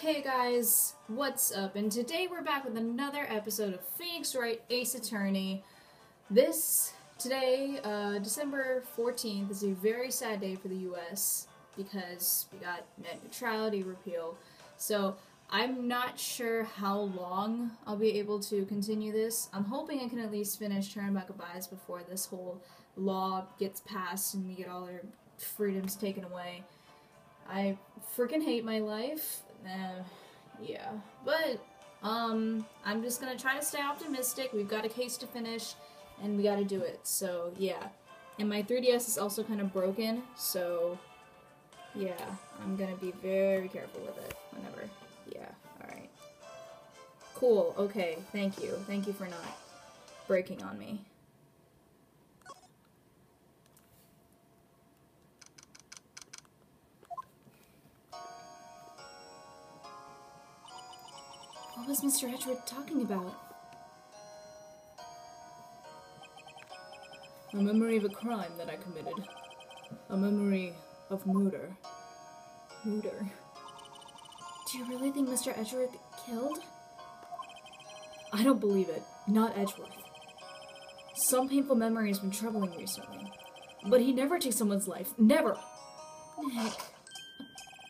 Hey guys, what's up? And today we're back with another episode of Phoenix Wright Ace Attorney. Today, December 14th, is a very sad day for the US because we got net neutrality repeal. So I'm not sure how long I'll be able to continue this. I'm hoping I can at least finish Turnabiut Goodbyes before this whole law gets passed and we get all our freedoms taken away. I freaking hate my life. Yeah. But, I'm just gonna try to stay optimistic. We've got a case to finish, and we gotta do it. So, yeah. And my 3DS is also kind of broken, so, yeah. I'm gonna be very careful with it whenever. Yeah, alright. Cool, okay, thank you. Thank you for not breaking on me. What was Mr. Edgeworth talking about? A memory of a crime that I committed. A memory of murder. Murder. Do you really think Mr. Edgeworth killed? I don't believe it. Not Edgeworth. Some painful memory has been troubling recently. But he never takes someone's life. Never! Nick.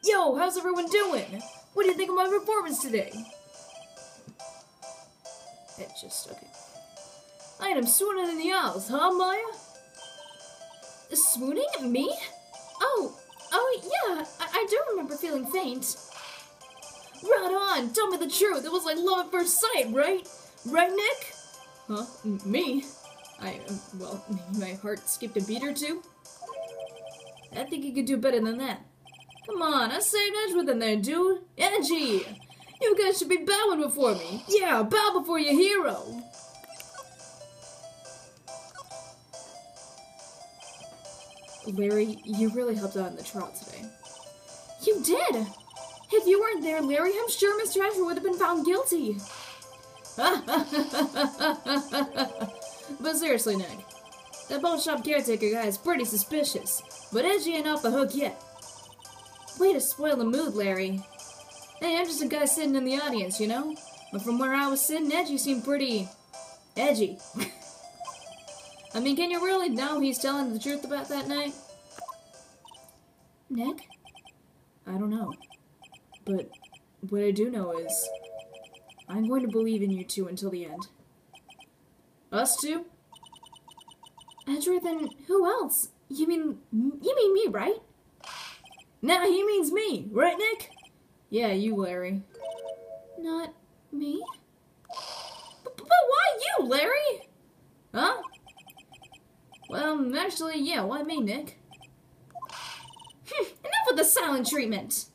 Yo, how's everyone doing? What do you think of my performance today? Okay. I am swooning in the aisles, huh, Maya? Swooning at me? Oh, yeah, I do remember feeling faint. Right on, tell me the truth, it was like love at first sight, right? Right, Nick? Huh? Me? Well, maybe my heart skipped a beat or two? I think you could do better than that. Come on, I saved Edgeworth in there, dude. Energy! You guys should be bowing before me. Yeah, bow before your hero. Larry, you really helped out in the trial today. You did! If you weren't there, Larry, I'm sure Mr. Edgeworth would have been found guilty. But seriously, Nick, that pawn shop caretaker guy is pretty suspicious, but Edgy ain't off the hook yet. Way to spoil the mood, Larry. Hey, I'm just a guy sitting in the audience, you know? But from where I was sitting, Edgy seemed pretty... edgy. I mean, can you really know he's telling the truth about that night? Nick? I don't know. But what I do know is... I'm going to believe in you two until the end. Us two? Edgeworth and who else? You mean me, right? Nah, he means me. Right, Nick? Yeah, you, Larry. Not me? But why you, Larry? Huh? Well, actually, yeah, why me, Nick? Enough with the silent treatment!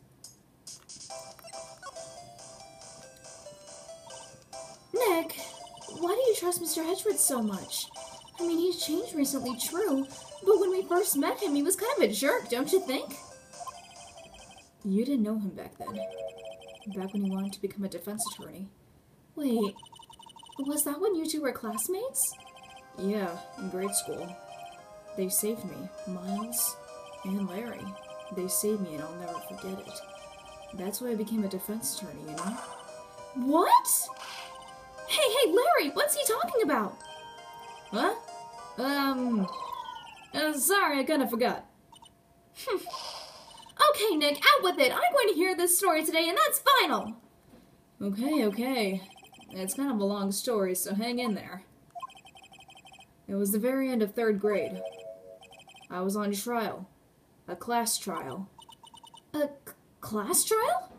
Nick, why do you trust Mr. Edgeworth so much? I mean, he's changed recently, true, but when we first met him, he was kind of a jerk, don't you think? You didn't know him back then. Back when he wanted to become a defense attorney. Wait, was that when you two were classmates? Yeah, in grade school. They saved me, Miles and Larry. They saved me and I'll never forget it. That's why I became a defense attorney, you know? What? Hey, Larry, what's he talking about? Huh? Sorry, I kinda forgot. Okay, Nick, out with it! I'm going to hear this story today, and that's final! Okay. It's kind of a long story, so hang in there. It was the very end of 3rd grade. I was on trial. A class trial. A class trial?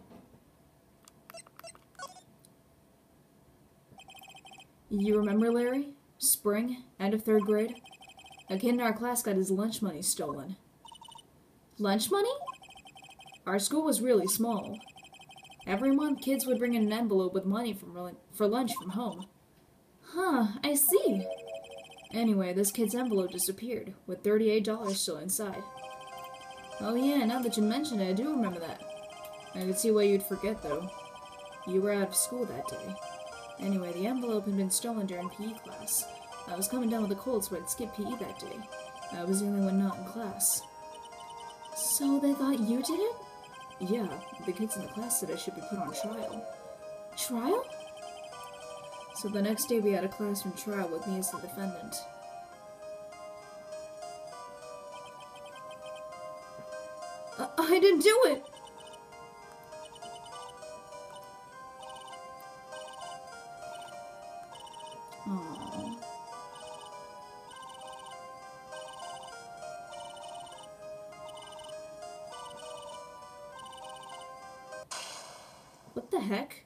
You remember, Larry? Spring, end of 3rd grade? A kid in our class got his lunch money stolen. Lunch money? Our school was really small. Every month, kids would bring in an envelope with money for lunch from home. Huh, I see. Anyway, this kid's envelope disappeared, with $38 still inside. Oh yeah, now that you mention it, I do remember that. I could see why you'd forget, though. You were out of school that day. Anyway, the envelope had been stolen during PE class. I was coming down with a cold, so I'd skip PE that day. I was the only one not in class. So they thought you did it? Yeah, the kids in the class said I should be put on trial. Trial? So the next day we had a classroom trial with me as the defendant. I didn't do it! Aww. What the heck?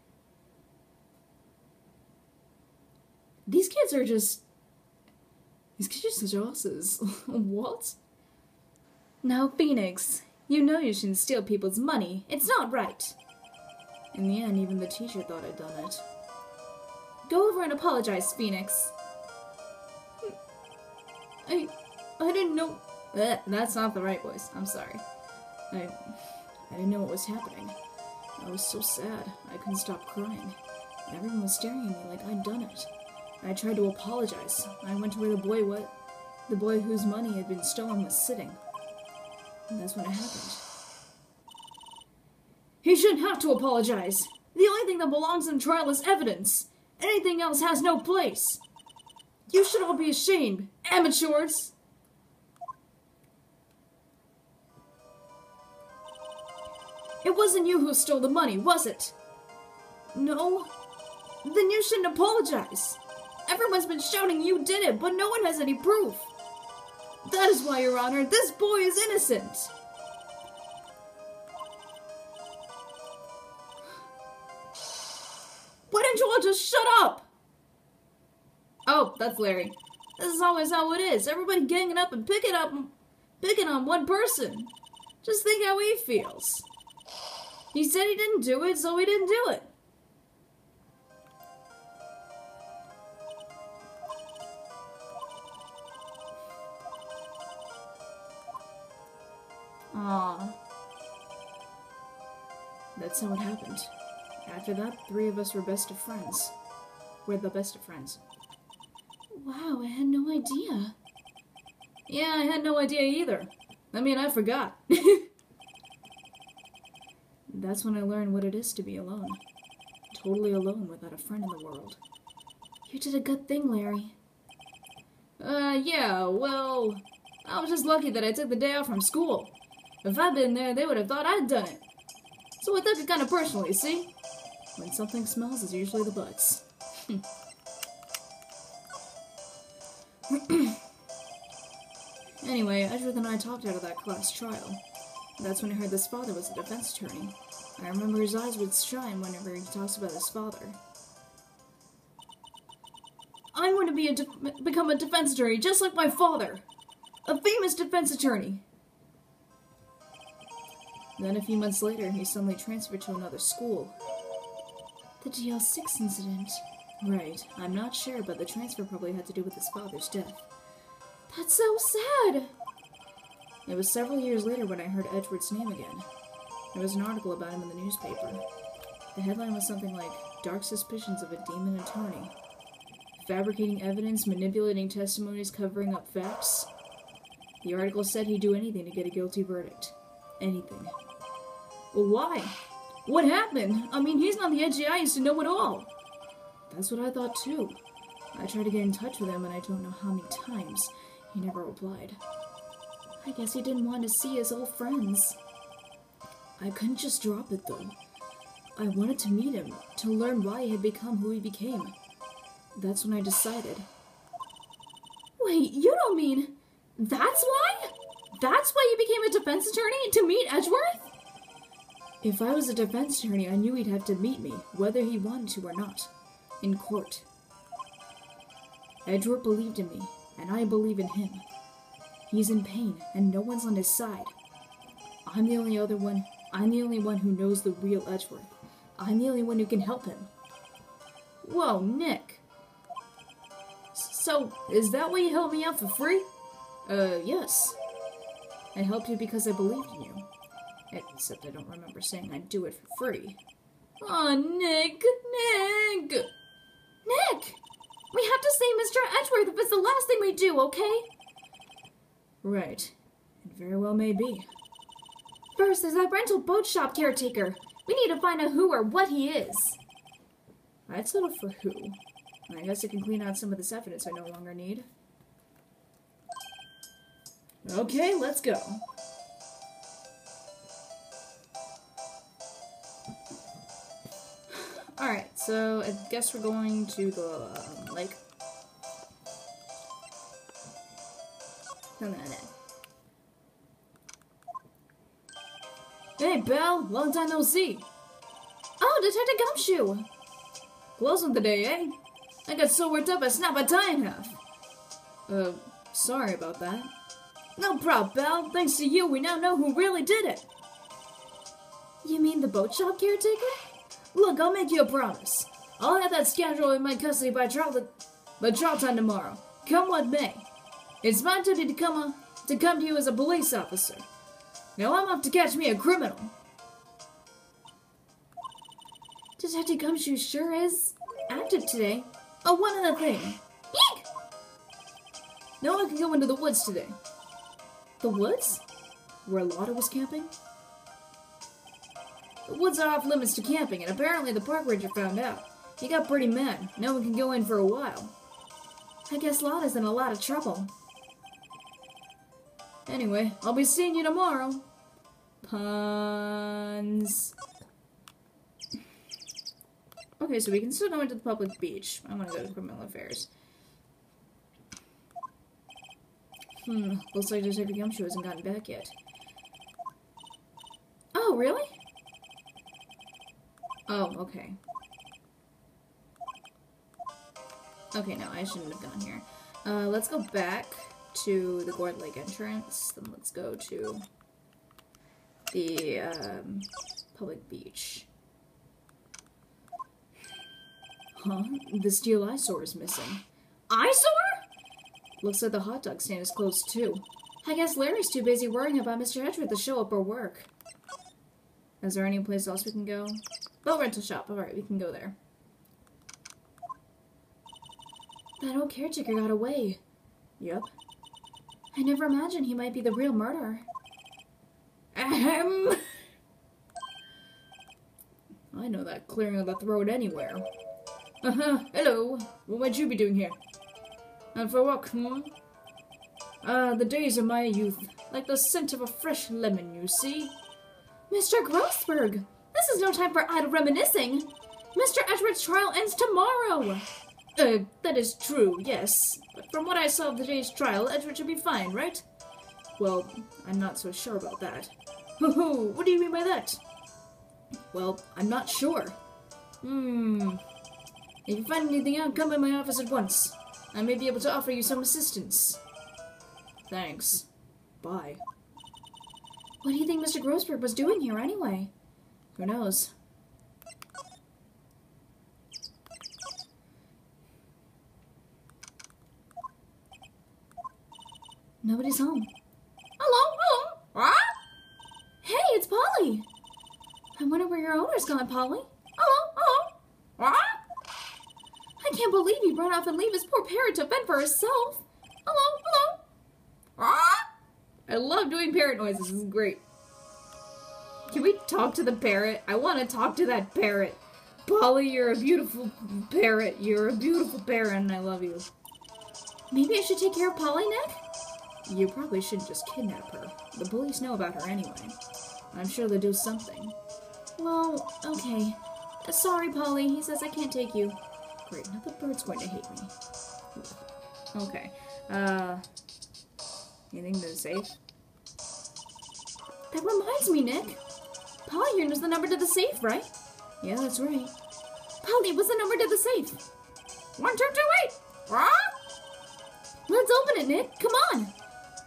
These kids are just josses. What? Now, Phoenix, you know you shouldn't steal people's money. It's not right. In the end, even the teacher thought I'd done it. Go over and apologize, Phoenix. I didn't know... That's not the right voice. I'm sorry. I didn't know what was happening. I was so sad. I couldn't stop crying. Everyone was staring at me like I'd done it. I tried to apologize. I went to where the boy whose money had been stolen was sitting. And that's when it happened. He shouldn't have to apologize. The only thing that belongs in trial is evidence. Anything else has no place. You should all be ashamed, amateurs. It wasn't you who stole the money, was it? No? Then you shouldn't apologize. Everyone's been shouting you did it, but no one has any proof. That is why, Your Honor, this boy is innocent. Why don't you all just shut up? Oh, that's Larry. This is always how it is. Everybody ganging up and picking on one person. Just think how he feels. He said he didn't do it, so he didn't do it. Aww. That's how it happened. After that, 3 of us were best of friends. We're the best of friends. Wow, I had no idea. Yeah, I had no idea either. I mean, I forgot. That's when I learned what it is to be alone. Totally alone without a friend in the world. You did a good thing, Larry. Yeah, well, I was just lucky that I took the day off from school. If I'd been there, they would have thought I'd done it. So I took it kind of personally, see? When something smells, it's usually the butts. Anyway, Edgeworth and I talked out of that class trial. That's when I heard this father was a defense attorney. I remember his eyes would shine whenever he talks about his father. I want to become a defense attorney, just like my father. A famous defense attorney. Then a few months later, he suddenly transferred to another school. The DL6 incident. Right, I'm not sure, but the transfer probably had to do with his father's death. That's so sad! It was several years later when I heard Edgeworth's name again. There was an article about him in the newspaper. The headline was something like, Dark Suspicions of a Demon Attorney. Fabricating evidence, manipulating testimonies, covering up facts. The article said he'd do anything to get a guilty verdict. Anything. But why? What happened? I mean, he's not the Edgy I used to know at all. That's what I thought too. I tried to get in touch with him and I don't know how many times. He never replied. I guess he didn't want to see his old friends. I couldn't just drop it though. I wanted to meet him, to learn why he had become who he became. That's when I decided. Wait, you don't mean... That's why? That's why you became a defense attorney? To meet Edgeworth? If I was a defense attorney, I knew he'd have to meet me, whether he wanted to or not. In court. Edgeworth believed in me, and I believe in him. He's in pain, and no one's on his side. I'm the only one who knows the real Edgeworth. I'm the only one who can help him. Whoa, Nick. So, is that why you helped me out for free? Yes. I helped you because I believed in you. Except I don't remember saying I'd do it for free. Aw, Nick! Nick! Nick! We have to save Mr. Edgeworth if it's the last thing we do, okay? Right. It very well may be. First, there's that rental boat shop caretaker. We need to find out who or what he is. I'd settle for who. I guess I can clean out some of this evidence I no longer need. Okay, let's go. Alright, so I guess we're going to the lake. No. Hey, Belle! Long time no see! Oh, Detective Gumshoe! Closing today, eh? I got so worked up I snapped my tie in half. Sorry about that. No problem, Belle. Thanks to you, we now know who really did it. You mean the boat shop caretaker? Look, I'll make you a promise. I'll have that scoundrel in my custody by trial time tomorrow. Come what may. It's my duty to come to you as a police officer. Now I'm off to catch me a criminal. Detective Gumshoe sure is active today. Oh, one other thing. Eek! No one can go into the woods today. The woods? Where Lotta was camping? The woods are off limits to camping, and apparently the park ranger found out. He got pretty mad. No one can go in for a while. I guess Lotta's in a lot of trouble. Anyway, I'll be seeing you tomorrow. Puns. Okay, so we can still go into the public beach. I want to go to criminal affairs. Looks like Detective Gumshoe hasn't gotten back yet. Oh, really? Oh, okay. Okay, no, I shouldn't have gone here. Let's go back to the Gourd Lake entrance. Then let's go to the, public beach. Huh? The steel eyesore is missing. Eyesore? Looks like the hot dog stand is closed too. I guess Larry's too busy worrying about Mr. Edgeworth to show up or work. Is there any place else we can go? Boat rental shop. Alright, we can go there. That old caretaker got away. Yep. I never imagined he might be the real murderer. Ahem! I know that clearing of the throat anywhere. Hello. What might you be doing here? And for what, the days of my youth. Like the scent of a fresh lemon, you see? Mr. Grossberg! This is no time for idle reminiscing! Mr. Edgeworth's trial ends tomorrow! That is true, yes. But from what I saw of the day's trial, Edgeworth should be fine, right? Well, I'm not so sure about that. Hoo-hoo, what do you mean by that? Well, I'm not sure. If you find anything out, come by my office at once. I may be able to offer you some assistance. Thanks. Bye. What do you think Mr. Grossberg was doing here anyway? Who knows? Nobody's home. Hello? What? Hey, it's Polly! I wonder where your owner's gone, Polly. Hello? What? I can't believe he ran off and leave his poor parrot to fend for herself. Hello? What? I love doing parrot noises. This is great. Can we talk to the parrot? I want to talk to that parrot. Polly, you're a beautiful parrot. You're a beautiful parrot, and I love you. Maybe I should take care of Polly, Nick? You probably shouldn't just kidnap her. The police know about her anyway. I'm sure they'll do something. Well, okay. Sorry, Polly. He says I can't take you. Great, now the bird's going to hate me. Okay. Anything to safe? That reminds me, Nick. Polly here knows the number to the safe, right? Yeah, that's right. Polly, what's the number to the safe? 1228! What? Let's open it, Nick. Come on.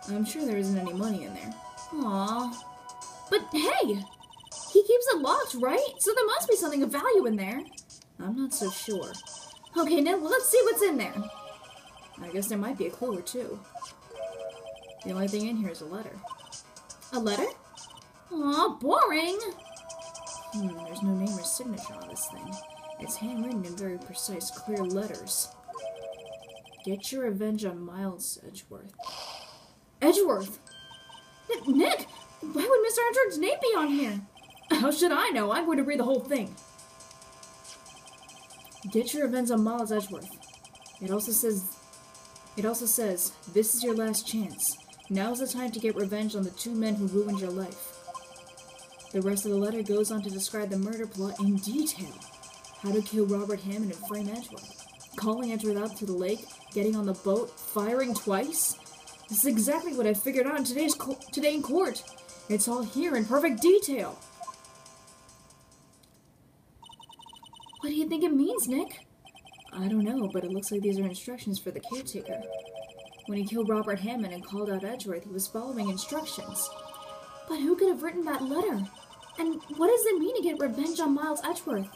I'm sure there isn't any money in there. Aww. But hey, he keeps it locked, right? So there must be something of value in there. I'm not so sure. Okay, now let's see what's in there. I guess there might be a clue or two. The only thing in here is a letter. A letter? Aw, boring! There's no name or signature on this thing. It's handwritten in very precise, clear letters. Get your revenge on Miles Edgeworth. Edgeworth! Nick! Why would Mr. Edward's name be on here? How should I know? I'm going to read the whole thing. Get your revenge on Miles Edgeworth. It also says, this is your last chance. Now's the time to get revenge on the 2 men who ruined your life. The rest of the letter goes on to describe the murder plot in detail. How to kill Robert Hammond and frame Edgeworth. Calling Edgeworth out to the lake, getting on the boat, firing twice. This is exactly what I figured out today in court. It's all here in perfect detail. What do you think it means, Nick? I don't know, but it looks like these are instructions for the caretaker. When he killed Robert Hammond and called out Edgeworth, he was following instructions. But who could have written that letter? And what does it mean to get revenge on Miles Edgeworth?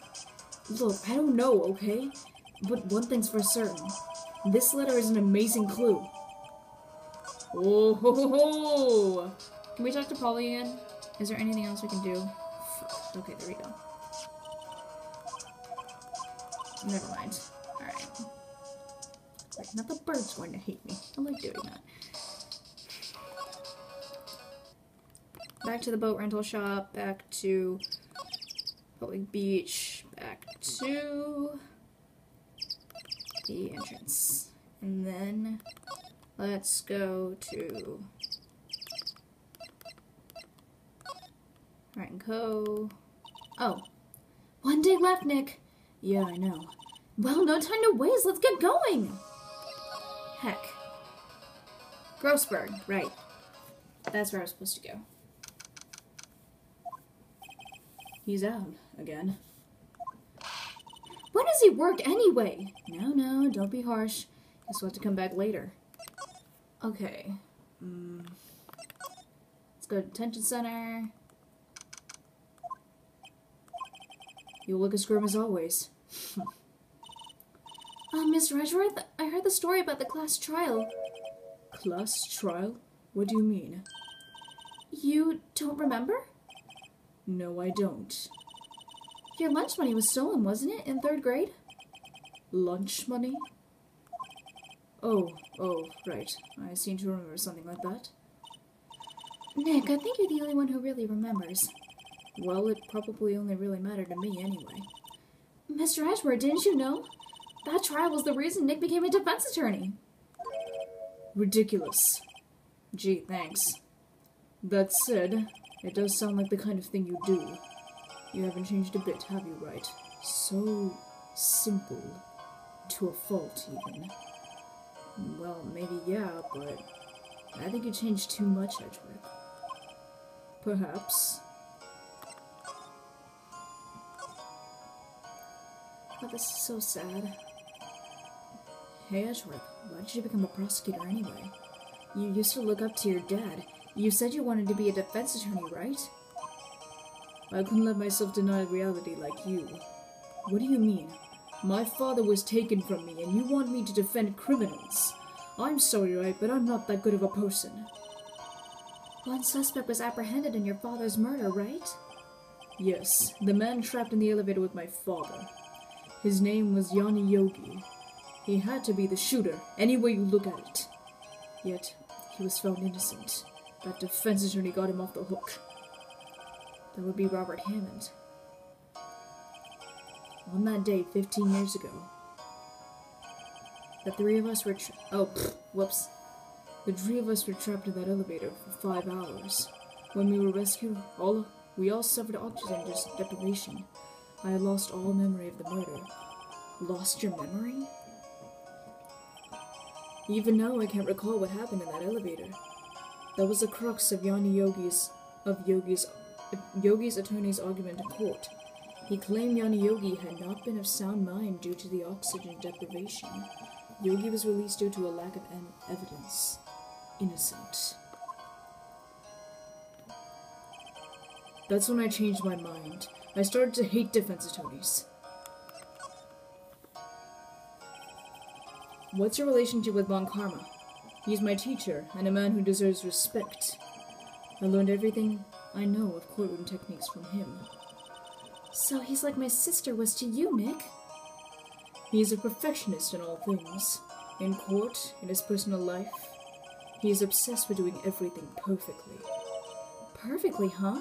Look, I don't know, okay? But one thing's for certain. This letter is an amazing clue. Oh ho ho ho! Can we talk to Polly again? Is there anything else we can do? Okay, there we go. Never mind. Alright. Wait, not the bird's going to hate me. I like doing that. Back to the boat rental shop, back to public beach, back to the entrance. And then let's go to Wright and Co. Oh, 1 day left, Nick. Yeah, I know. Well, no time to waste. Let's get going. Heck. Grossberg, right. That's where I was supposed to go. He's out again. When does he work anyway? No, don't be harsh. Guess we'll have to come back later. Okay. Let's go to detention center. You look as grim as always. Mr. Edgeworth, I heard the story about the class trial. Class trial? What do you mean? You don't remember? No, I don't. Your lunch money was stolen, wasn't it, in 3rd grade? Lunch money? Oh, right. I seem to remember something like that. Nick, I think you're the only one who really remembers. Well, it probably only really mattered to me anyway. Mr. Edgeworth, didn't you know? That trial was the reason Nick became a defense attorney. Ridiculous. Gee, thanks. That said, it does sound like the kind of thing you do. You haven't changed a bit, have you, Wright? So simple. To a fault, even. Well, maybe yeah, but I think you changed too much, Edgeworth. Perhaps. But this is so sad. Hey, Edgeworth, why did you become a prosecutor anyway? You used to look up to your dad. You said you wanted to be a defense attorney, right? I couldn't let myself deny reality like you. What do you mean? My father was taken from me, and you want me to defend criminals? I'm sorry, Wright, but I'm not that good of a person. One suspect was apprehended in your father's murder, right? Yes, the man trapped in the elevator with my father. His name was Yanni Yogi. He had to be the shooter, any way you look at it. Yet, he was found innocent. That defense attorney got him off the hook. That would be Robert Hammond. On that day, 15 years ago, the 3 of us were whoops. The 3 of us were trapped in that elevator for 5 hours. When we were rescued, we all suffered oxygen deprivation. I had lost all memory of the murder. Lost your memory? Even now, I can't recall what happened in that elevator. That was the crux of Yogi's attorney's argument in court. He claimed Yanni Yogi had not been of sound mind due to the oxygen deprivation. Yogi was released due to a lack of evidence. Innocent. That's when I changed my mind. I started to hate defense attorneys. What's your relationship with Von Karma? He's my teacher, and a man who deserves respect. I learned everything I know of courtroom techniques from him. So he's like my sister was to you, Nick? He is a perfectionist in all things. In court, in his personal life, he is obsessed with doing everything perfectly. perfectly, huh?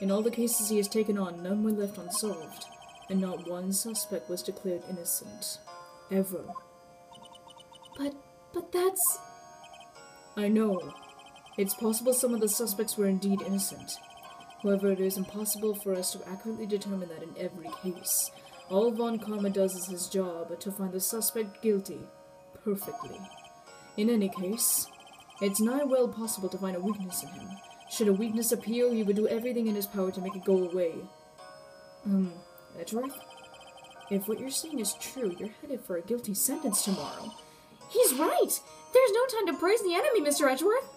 In all the cases he has taken on, none were left unsolved, and not one suspect was declared innocent. Ever. But that's... I know. It's possible some of the suspects were indeed innocent. However, it is impossible for us to accurately determine that in every case. All Von Karma does is his job, to find the suspect guilty. Perfectly. In any case, it's nigh well possible to find a weakness in him. Should a weakness appear, he would do everything in his power to make it go away. Edgeworth? If what you're saying is true, you're headed for a guilty sentence tomorrow. He's right! There's no time to praise the enemy, Mr. Edgeworth!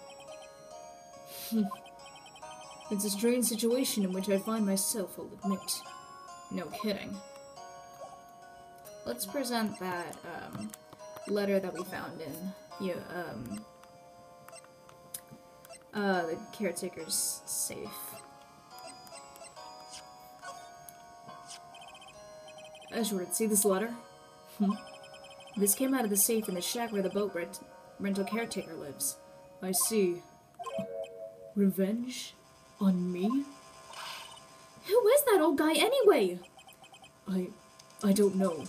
It's a strange situation in which I find myself, I'll admit. No kidding. Let's present that, letter that we found in, the caretaker's safe. Edgeworth, see this letter? This came out of the safe in the shack where the boat rental caretaker lives. I see. Revenge? On me? Who is that old guy anyway? I don't know.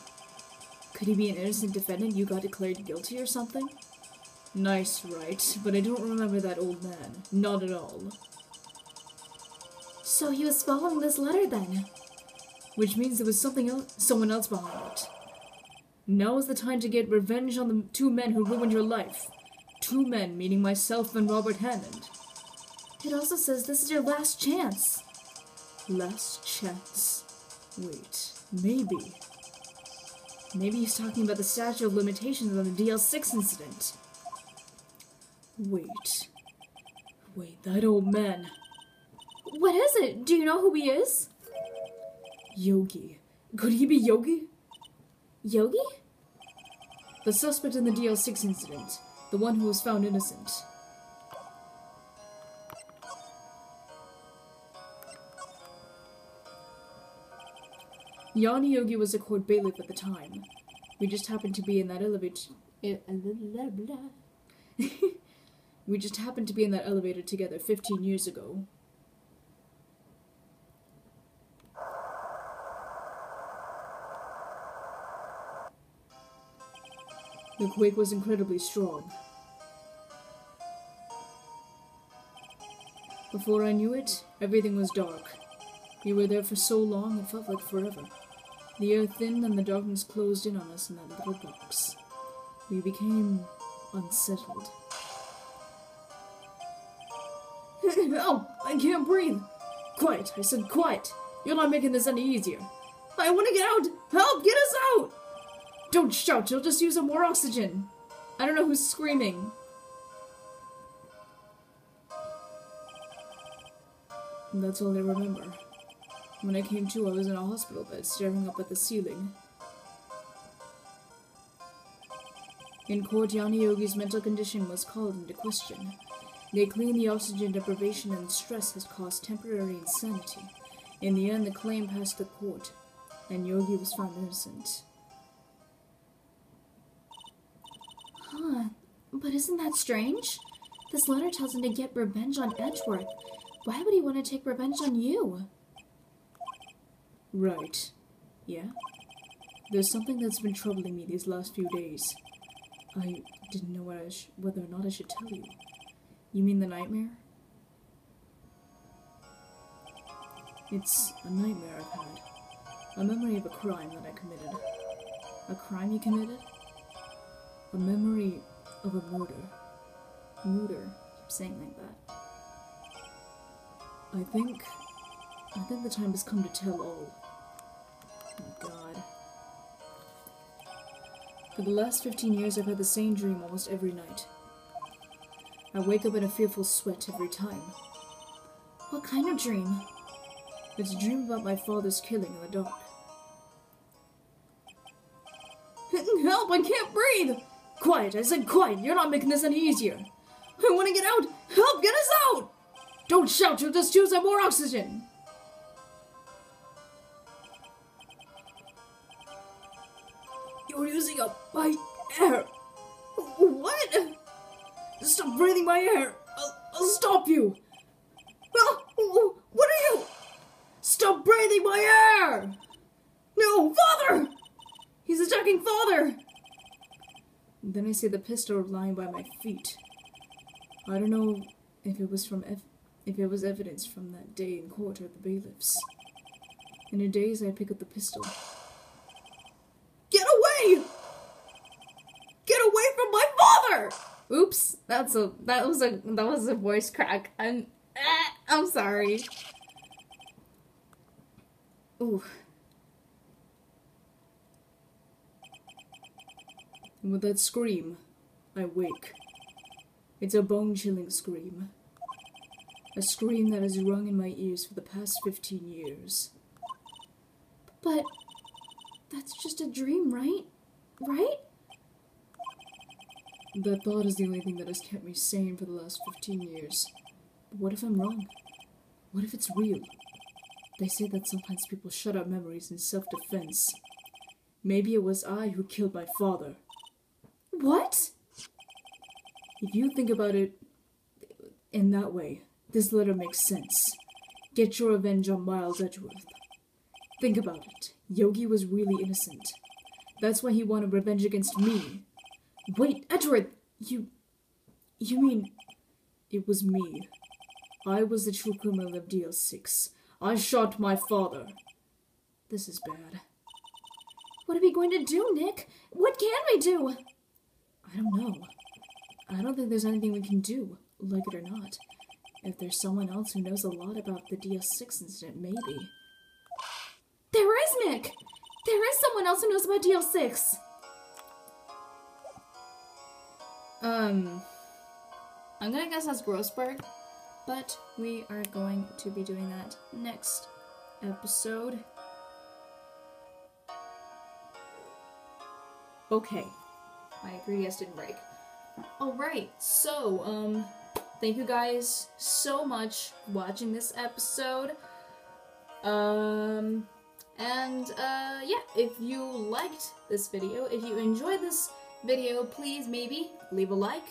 Could he be an innocent defendant you got declared guilty or something? Nice, Wright, but I don't remember that old man. Not at all. So he was following this letter then? Which means there was someone else behind it. Now is the time to get revenge on the two men who ruined your life. Two men, meaning myself and Robert Hammond. It also says this is your last chance. Last chance? Wait, maybe. Maybe he's talking about the statute of limitations on the DL6 incident. Wait, that old man. What is it? Do you know who he is? Yogi. Could he be Yogi? Yogi? The suspect in the DL6 incident. The one who was found innocent. Yanni Yogi was a court bailiff at the time. We just happened to be in that elevator. We just happened to be in that elevator together 15 years ago. The quake was incredibly strong. Before I knew it, everything was dark. We were there for so long, it felt like forever. The air thinned and the darkness closed in on us in that little box. We became unsettled. Help! I can't breathe! Quiet! I said quiet! You're not making this any easier. I want to get out! Help! Get us out! Don't shout, you'll just use up more oxygen. I don't know who's screaming. And that's all I remember. When I came to, I was in a hospital bed, staring up at the ceiling. In court, Yanni Yogi's mental condition was called into question. They claimed the oxygen deprivation and stress has caused temporary insanity. In the end, the claim passed the court, and Yogi was found innocent. Huh, but isn't that strange? This letter tells him to get revenge on Edgeworth. Why would he want to take revenge on you? Right. Yeah? There's something that's been troubling me these last few days. I didn't know whether or not I should tell you. You mean the nightmare? It's a nightmare I've had. A memory of a crime that I committed. A crime you committed? A memory of a murder. Murder. Keep saying like that. I think the time has come to tell all. Oh God. For the last 15 years I've had the same dream almost every night. I wake up in a fearful sweat every time. What kind of dream? It's a dream about my father's killing in the dark. Help! I can't breathe! Quiet! I said quiet! You're not making this any easier! I want to get out! Help! Get us out! Don't shout! You'll just use up more oxygen! You're using up my air! What? Stop breathing my air! I'll stop you! breathing my air! No, father! He's attacking father! Then I see the pistol lying by my feet. I don't know if it was evidence from that day in court or the bailiffs. In a daze, I pick up the pistol. Get away! Get away from my father! Oops, that was a voice crack. I'm sorry. Ooh. And with that scream, I wake. It's a bone-chilling scream. A scream that has rung in my ears for the past 15 years. But that's just a dream, right? Right? That thought is the only thing that has kept me sane for the last 15 years. But what if I'm wrong? What if it's real? They say that sometimes people shut out memories in self-defense. Maybe it was I who killed my father. What? If you think about it in that way, this letter makes sense. Get your revenge on Miles Edgeworth. Think about it. Yogi was really innocent. That's why he wanted revenge against me. Wait, Edgeworth! You mean... It was me. I was the true criminal of DL6. I shot my father. This is bad. What are we going to do, Nick? What can we do? I don't know. I don't think there's anything we can do, like it or not. If there's someone else who knows a lot about the DL6 incident, maybe. There is, Nick! There is someone else who knows about DL6! I'm gonna guess that's Grossberg, but we are going to be doing that next episode. Okay. My ingredients didn't break. Alright, so, thank you guys so much for watching this episode. Yeah, if you liked this video, if you enjoyed this video, please maybe leave a like,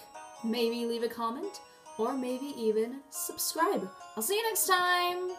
maybe leave a comment, or maybe even subscribe. I'll see you next time!